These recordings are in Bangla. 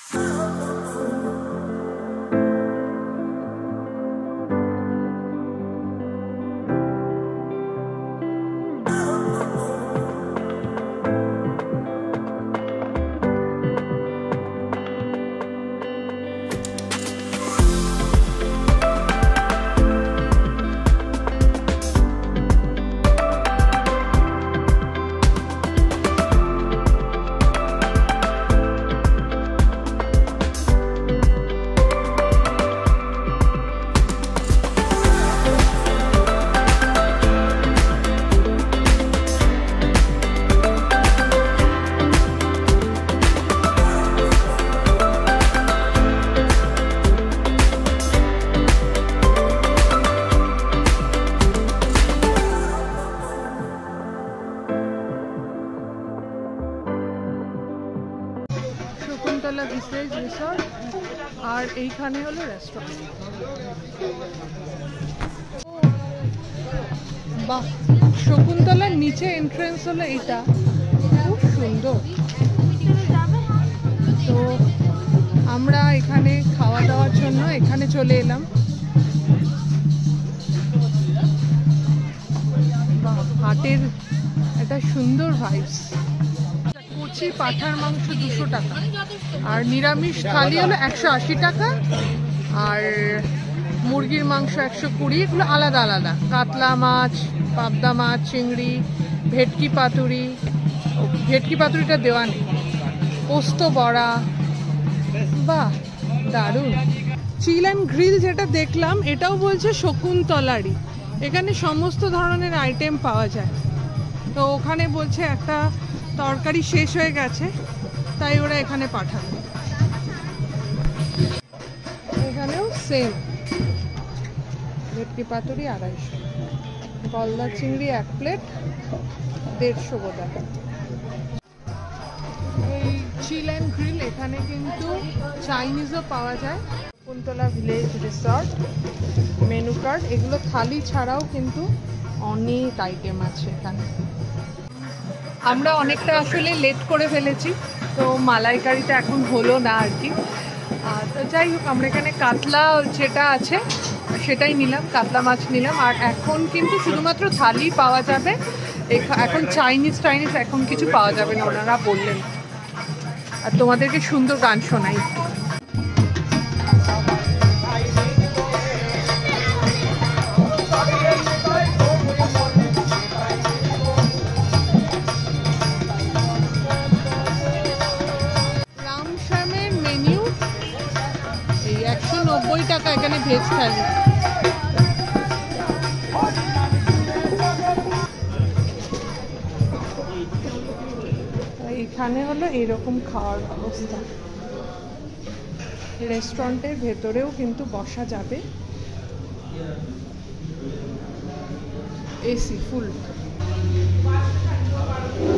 শকুন্তলা ভিলেজ রিসর্ট আর এইখানে হলো রেস্টুরেন্ট। বাহ, শকুন্তলার নিচে এন্ট্রেন্স হলো এটা, খুব সুন্দর। তো আমরা এখানে খাওয়া দাওয়ার জন্য এখানে চলে এলাম। বাহ, হাটের একটা সুন্দর ভাইবস। কচি পাঠার মাংস 200 টাকা, আর নিরামিষ থালি হলো 180 টাকা, আর মুরগির মাংস 120। এগুলো আলাদা আলাদা, কাতলা মাছ, পাবদা মাছ, চিংড়ি, ভেটকি পাতুরি। ভেটকি পাতুরিটা দেওয়া নেই। পোস্ত বড়া, বাহ দারুণ। চিল অ্যান্ড গ্রিল যেটা দেখলাম, এটাও বলছে শকুন্তলারই। এখানে সমস্ত ধরনের আইটেম পাওয়া যায়। তো ওখানে বলছে একটা তরকারি শেষ হয়ে গেছে, তাই ওরা এখানে পাঠাবে। এখানেও সেম, ভেটকি পাতুরি 250, গলদা চিংড়ি 1 প্লেট 150 বোধহয়। এই চিল অ্যান্ড গ্রিল, এখানে কিন্তু চাইনিজও পাওয়া যায়। Shakuntala village resort menu card, এগুলো থালি ছাড়াও কিন্তু অনেক আইটেম আছে এখানে। আমরা অনেকটা আসলে লেট করে ফেলেছি, তো মালাইকারিটা এখন হলো না আর কি। তো যাই হোক, আমরা এখানে কাতলা যেটা আছে সেটাই নিলাম, কাতলা মাছ নিলাম। আর এখন কিন্তু শুধুমাত্র থালি পাওয়া যাবে, এখন চাইনিজ এখন কিছু পাওয়া যাবে না, ওনারা বললেন। আর তোমাদেরকে সুন্দর গান শোনাই। রামশ্যামের মেনু এই 190 টাকা, এখানে ভেজ থালি। এখানে হলো এরকম খাওয়ার ব্যবস্থা। রেস্টুরেন্টের ভেতরেও কিন্তু বসা যাবে, এসি ফুল।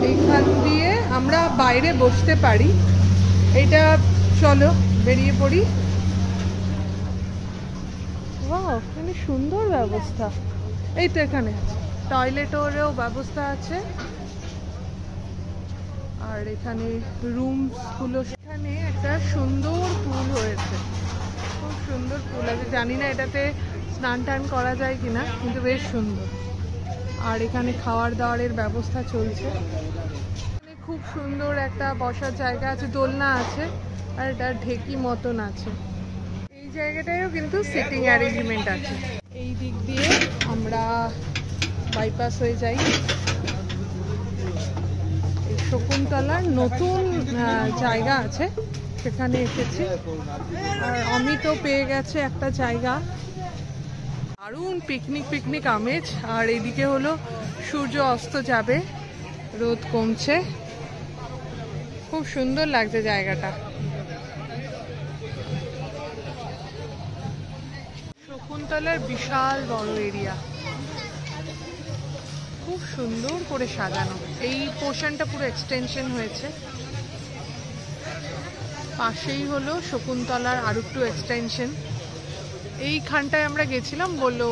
এইখান দিয়ে আমরা বাইরে বসতে পারি। এটা চলো বেরিয়ে পড়ি। ওয়াও, এখানে সুন্দর ব্যবস্থা। এই তো এখানে টয়লেটেরও ব্যবস্থা আছে, আর এখানে রুমসগুলো। এখানে একটা সুন্দর পুল হয়েছে, খুব সুন্দর পুল আছে। জানি না এটাতে স্নান টান করা যায় কিনা, কিন্তু বেশ সুন্দর। আর এখানে খাওয়ার দাওয়ারের ব্যবস্থা চলছে। এখানে খুব সুন্দর একটা বসার জায়গা আছে, দোলনা আছে, আর এটা ঢেকি মতন আছে। এই জায়গাটায়ও কিন্তু সিটিং অ্যারেঞ্জমেন্ট আছে। এই দিক দিয়ে আমরা বাইপাস হয়ে যাই। শকুন্তলার নতুন জায়গা আছে, সেখানে এসেছি। আর অমিতও পেয়ে গেছে একটা জায়গা। দারুণ পিকনিক আমেজ। আর এদিকে হলো সূর্য অস্ত যাবে, রোদ কমছে, খুব সুন্দর লাগছে জায়গাটা। শকুন্তলার বিশাল বড় এরিয়া, খুব সুন্দর করে সাজানো। এই পোর্শনটা পুরো এক্সটেনশন হয়েছে। পাশেই হলো শকুন্তলার আর একটু এক্সটেনশন। এইখানটায় আমরা গেছিলাম, বললো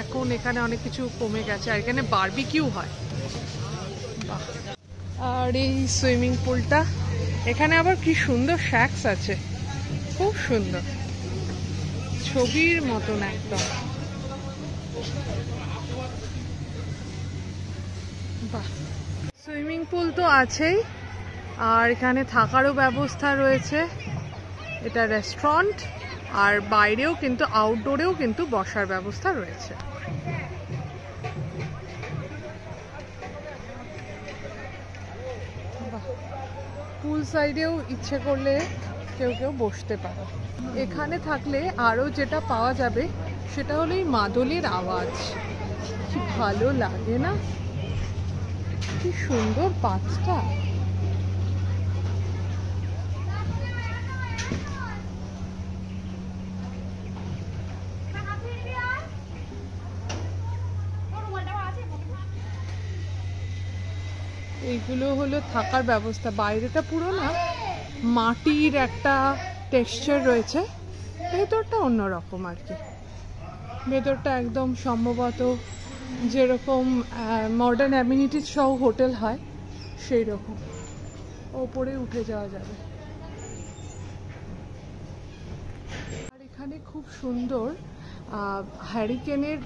এখন এখানে অনেক কিছু কমে গেছে, আর এখানে বারবিকিউ হয়। আর এই সুইমিং পুলটা, এখানে আবার কি সুন্দর শ্যাক্স আছে। খুব সুন্দর, ছবির মতন একদম। বাহ, সুইমিং পুল তো আছেই, আর এখানে থাকারও ব্যবস্থা রয়েছে। এটা রেস্টুরেন্ট, আর বাইরেও কিন্তু আউটডোরেও কিন্তু বসার ব্যবস্থা রয়েছে। পুল সাইডেও ইচ্ছে করলে কেউ কেউ বসতে পারে। এখানে থাকলে আরও যেটা পাওয়া যাবে সেটা হলো এই মাদলের আওয়াজ। কি ভালো লাগে না, কি সুন্দর পাঁচটা। এইগুলো হলো থাকার ব্যবস্থা। বাইরেটা পুরো না মাটির একটা টেক্সচার রয়েছে, ভেতরটা অন্যরকম আর কি। ভেতরটা একদম সম্ভবত যেরকম মডার্ন অ্যামিনিটিস সহ হোটেল হয় সেই রকম। ওপরে উঠে যাওয়া যাবে। আর এখানে খুব সুন্দর হ্যারিকেনের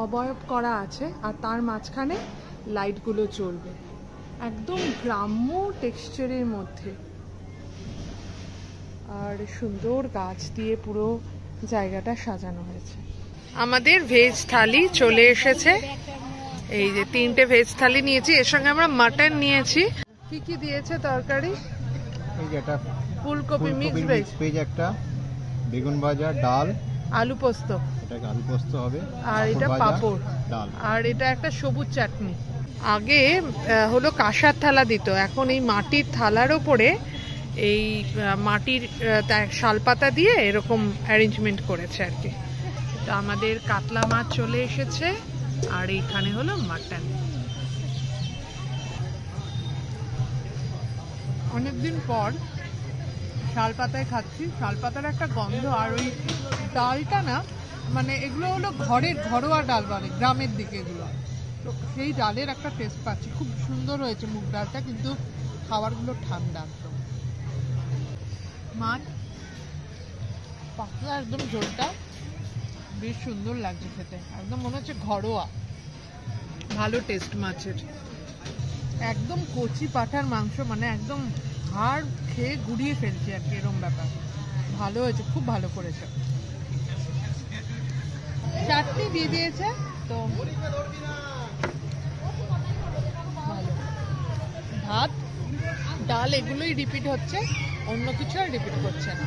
অবয়ব করা আছে, আর তার মাঝখানে লাইটগুলো জ্বলবে, একদম গ্রাম্য টেক্সচারের মধ্যে। আর সুন্দর গাছ দিয়ে পুরো জায়গাটা সাজানো হয়েছে। আমাদের ভেজ থালি চলে এসেছে। এই যে 3টে ভেজ থালি নিয়েছি, এর সঙ্গে আমরা মাটন নিয়েছি। কি কি দিয়েছে তরকারি? এই যে এটা ফুলকপি মিক্স ভেজ, একটা বেগুন ভাজা, ডাল, আলু পোস্ত, এটা আলু পোস্ত হবে, আর এটা পাঁপড়, ডাল, আর এটা একটা সবুজ চাটনি। আগে হলো কাঁসার থালা দিত, এখন এই মাটির থালার ওপরে এই মাটির শালপাতা দিয়ে এরকম অ্যারেঞ্জমেন্ট করেছে আর কি। তো আমাদের কাতলা মাছ চলে এসেছে, আর এইখানে হলো মাটন। অনেকদিন পর শালপাতায় খাচ্ছি, শালপাতার একটা গন্ধ। আর ওই ডালটা না, মানে এগুলো হলো ঘরোয়া ডাল, মানে গ্রামের দিকে এগুলো, তো সেই ডালের একটা টেস্ট পাচ্ছি। খুব সুন্দর হয়েছে মুগ ডালটা, কিন্তু খাবারগুলো ঠান্ডা একদম। মাছ পাতলা একদম, ঝোলটা বেশ সুন্দর লাগছে খেতে, একদম মনে হচ্ছে ঘরোয়া, ভালো টেস্ট মাছের। একদম কচি পাঠার মাংস, মানে একদম হাড় খেয়ে গুড়িয়ে ফেলছি আর কি, এরকম ব্যাপার। ভালো হয়েছে, খুব ভালো করেছে। চাটনি দিয়ে দিয়েছে তো ভালো। ভাত ডাল এগুলোই রিপিট হচ্ছে, অন্য কিছু আর রিপিট করছে না।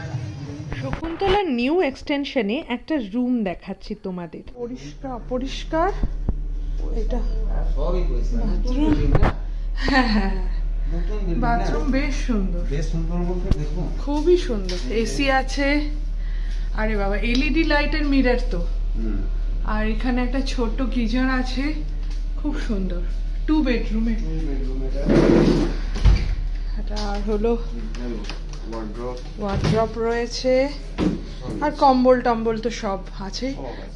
শকুন্তলার নিউ এক্সটেনশনে একটা রুম দেখাচ্ছি তোমাদের। পরিষ্কার পরিষ্কার, এটা বাথরুম। হ্যাঁ হ্যাঁ, বাথরুম বেশ সুন্দর, খুবই সুন্দর। এসি আছে, আরে বাবা এলইডি লাইটের মিরর তো। আর এখানে একটা ছোট গিজার আছে, খুব সুন্দর। 2 বেডরুমে এটা। আর হলো ওয়ার্ড্রপ রয়েছে, আর কম্বল টম্বল তো সব আছে।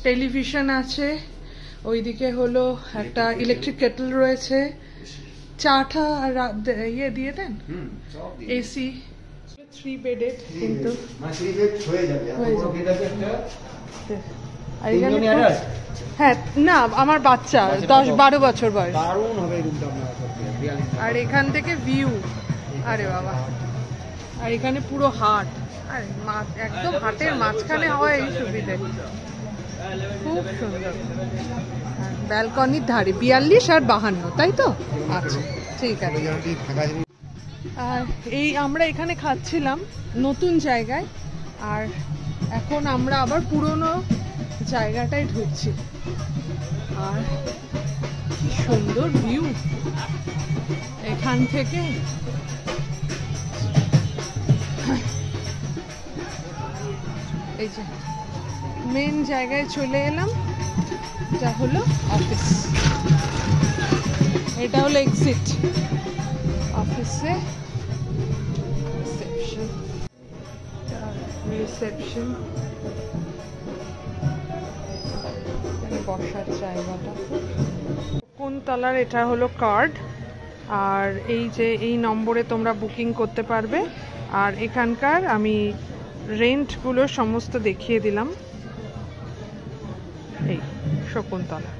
টেলিভিশন আছে, ওইদিকে হলো একটা ইলেকট্রিক কেটল রয়েছে। চাটা ইয়ে দিয়ে দেন, এসি। 3 বেডেড, কিন্তু হ্যাঁ না, আমার বাচ্চা 10-12 বছর বয়স। আর এখান থেকে ভিউ, আরে বাবা। আর এখানে পুরো হাট, আর একদম হাটের মাঝখানে হওয়া এই সুবিধে, খুব সুন্দর। ব্যালকনির ধারে 42 আর 52, তাই তো? আচ্ছা ঠিক আছে। আর এই আমরা এখানে খাচ্ছিলাম নতুন জায়গায়, আর এখন আমরা আবার পুরনো জায়গাটায় ঢুকছি। আর কি সুন্দর ভিউ এখান থেকে। এই যে মেন জায়গায় চলে এলাম, যা হলো অফিস। এটা হলো এক্সিট, অফিসে রিসেপশন, বসার জায়গাটা। কোন তলার, এটা হলো কার্ড। আর এই যে এই নম্বরে তোমরা বুকিং করতে পারবে। আর এখানকার আমি রেন্টগুলো সমস্ত দেখিয়ে দিলাম। এই শকুন্তলা,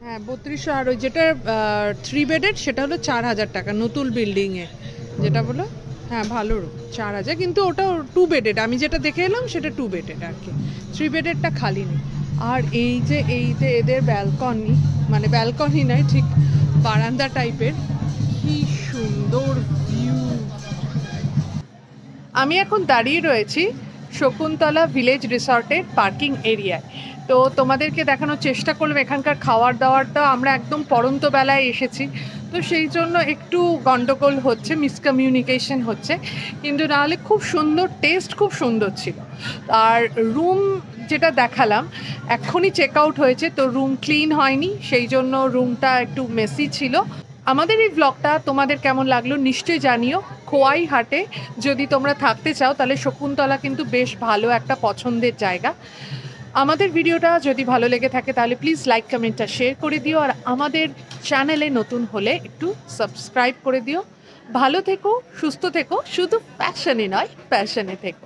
হ্যাঁ 3200। আর ওই যেটা 3 বেডেড সেটা হলো 4000 টাকা, নতুন বিল্ডিংয়ে যেটা বলো। হ্যাঁ ভালো রুম, 4000, কিন্তু ওটা 2 বেডেড। আমি যেটা দেখে এলাম সেটা 2 বেডেড আর কি, 3 বেডেডটা খালি নেই। আর এই যে এদের ব্যালকনি, মানে ব্যালকনি নয়, ঠিক বারান্দা টাইপের, কি সুন্দর ভিউ। আমি এখন দাঁড়িয়ে রয়েছি শকুন্তলা ভিলেজ রিসর্টের পার্কিং এরিয়ায়। তো তোমাদেরকে দেখানোর চেষ্টা করলাম এখানকার খাওয়ার দাওয়ারটা। আমরা একদম পড়ন্ত বেলায় এসেছি, তো সেই জন্য একটু গন্ডগোল হচ্ছে, মিসকমিউনিকেশন হচ্ছে, কিন্তু নাহলে খুব সুন্দর টেস্ট, খুব সুন্দর ছিল। আর রুম যেটা দেখালাম এখনই চেক আউট হয়েছে, তো রুম ক্লিন হয়নি, সেই জন্য রুমটা একটু মেসি ছিল। আমাদের এই ব্লগটা তোমাদের কেমন লাগলো নিশ্চয়ই জানিও। খোয়াই হাটে যদি তোমরা থাকতে চাও তাহলে শকুন্তলা কিন্তু বেশ ভালো একটা পছন্দের জায়গা। আমাদের ভিডিওটা যদি ভালো লেগে থাকে তাহলে প্লিজ লাইক, কমেন্টটা শেয়ার করে দিও। আর আমাদের চ্যানেলে নতুন হলে একটু সাবস্ক্রাইব করে দিও। ভালো থেকো, সুস্থ থেকো, শুধু ফ্যাশনে নয় প্যাশনে থেকো।